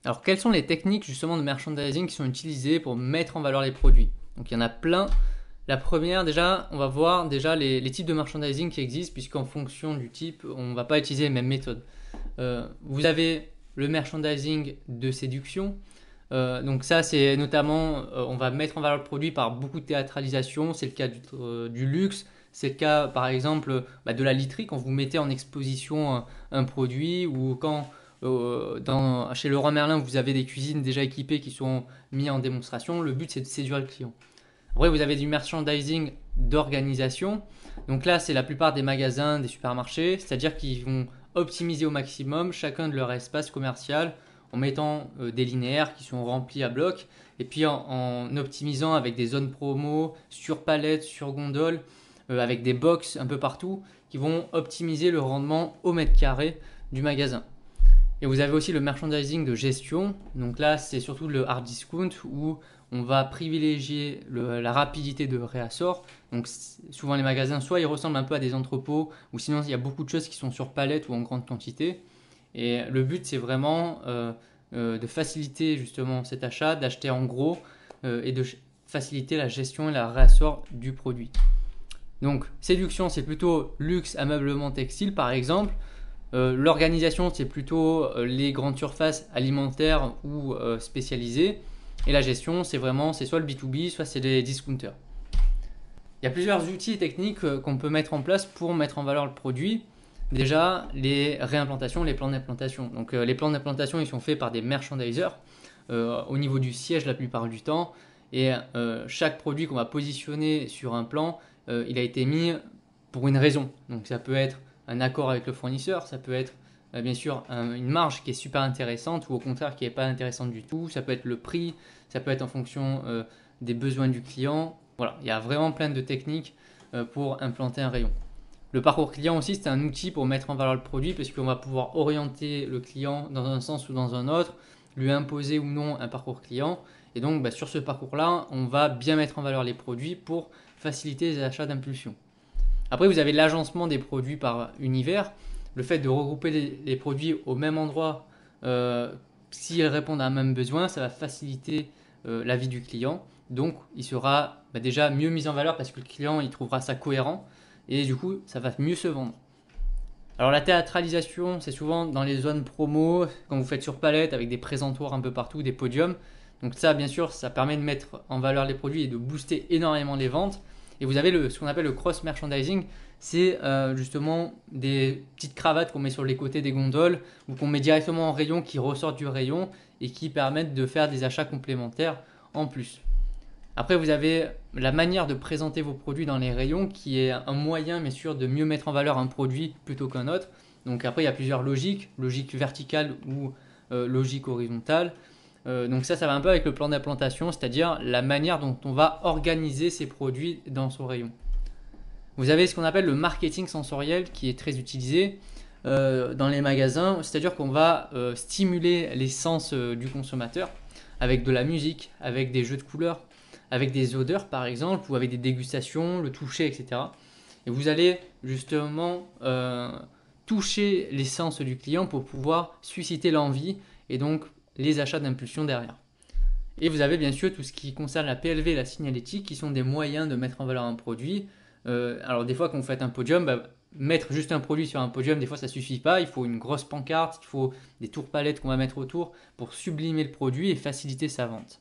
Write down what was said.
Alors, quelles sont les techniques justement de merchandising qui sont utilisées pour mettre en valeur les produits? Donc, il y en a plein. La première, déjà, on va voir déjà les types de merchandising qui existent, puisqu'en fonction du type, on ne va pas utiliser les mêmes méthodes. Vous avez le merchandising de séduction. Donc ça, c'est notamment, on va mettre en valeur le produit par beaucoup de théâtralisation. C'est le cas du luxe. C'est le cas, par exemple, de la literie, quand vous mettez en exposition un produit, ou quand chez Leroy Merlin, vous avez des cuisines déjà équipées qui sont mises en démonstration. Le but, c'est de séduire le client. Après, vous avez du merchandising d'organisation. Donc là, c'est la plupart des magasins, des supermarchés, c'est-à-dire qu'ils vont optimiser au maximum chacun de leur espace commercial en mettant des linéaires qui sont remplis à bloc et puis en optimisant avec des zones promo sur palette, sur gondole, avec des box un peu partout qui vont optimiser le rendement au mètre carré du magasin. Et vous avez aussi le merchandising de gestion. Donc là, c'est surtout le hard discount où on va privilégier la rapidité de réassort. Donc souvent les magasins, soit ils ressemblent un peu à des entrepôts, ou sinon il y a beaucoup de choses qui sont sur palette ou en grande quantité. Et le but, c'est vraiment de faciliter justement cet achat, d'acheter en gros et de faciliter la gestion et la réassort du produit. Donc séduction, c'est plutôt luxe, ameublement textile par exemple. L'organisation, c'est plutôt les grandes surfaces alimentaires ou spécialisées. Et la gestion, c'est soit le B2B, soit c'est les discounters. Il y a plusieurs outils et techniques qu'on peut mettre en place pour mettre en valeur le produit. Déjà, les réimplantations, les plans d'implantation. Donc les plans d'implantation, ils sont faits par des merchandisers au niveau du siège la plupart du temps. Et chaque produit qu'on va positionner sur un plan, il a été mis pour une raison. Donc ça peut être un accord avec le fournisseur, ça peut être bien sûr une marge qui est super intéressante ou au contraire qui n'est pas intéressante du tout, ça peut être le prix, ça peut être en fonction des besoins du client. Voilà, il y a vraiment plein de techniques pour implanter un rayon. Le parcours client aussi, c'est un outil pour mettre en valeur le produit parce qu'on va pouvoir orienter le client dans un sens ou dans un autre, lui imposer ou non un parcours client. Et donc, sur ce parcours-là, on va bien mettre en valeur les produits pour faciliter les achats d'impulsion. Après, vous avez l'agencement des produits par univers. Le fait de regrouper les produits au même endroit, s'ils répondent à un même besoin, ça va faciliter la vie du client. Donc, il sera déjà mieux mis en valeur parce que le client il trouvera ça cohérent et du coup, ça va mieux se vendre. Alors, la théâtralisation, c'est souvent dans les zones promo, quand vous faites sur palette avec des présentoirs un peu partout, des podiums. Donc, ça, bien sûr, ça permet de mettre en valeur les produits et de booster énormément les ventes. Et vous avez ce qu'on appelle le cross-merchandising, c'est justement des petites cravates qu'on met sur les côtés des gondoles ou qu'on met directement en rayon qui ressortent du rayon et qui permettent de faire des achats complémentaires en plus. Après, vous avez la manière de présenter vos produits dans les rayons qui est un moyen, bien sûr, de mieux mettre en valeur un produit plutôt qu'un autre. Donc après, il y a plusieurs logiques, logique verticale ou logique horizontale. Donc ça va un peu avec le plan d'implantation, c'est-à-dire la manière dont on va organiser ces produits dans son rayon. Vous avez ce qu'on appelle le marketing sensoriel qui est très utilisé dans les magasins, c'est-à-dire qu'on va stimuler les sens du consommateur avec de la musique, avec des jeux de couleurs, avec des odeurs par exemple, ou avec des dégustations, le toucher, etc. Et vous allez justement toucher les sens du client pour pouvoir susciter l'envie et donc les achats d'impulsion derrière. Et vous avez bien sûr tout ce qui concerne la PLV et la signalétique qui sont des moyens de mettre en valeur un produit. Alors des fois quand vous faites un podium, mettre juste un produit sur un podium, des fois ça suffit pas, il faut une grosse pancarte, il faut des tours palettes qu'on va mettre autour pour sublimer le produit et faciliter sa vente.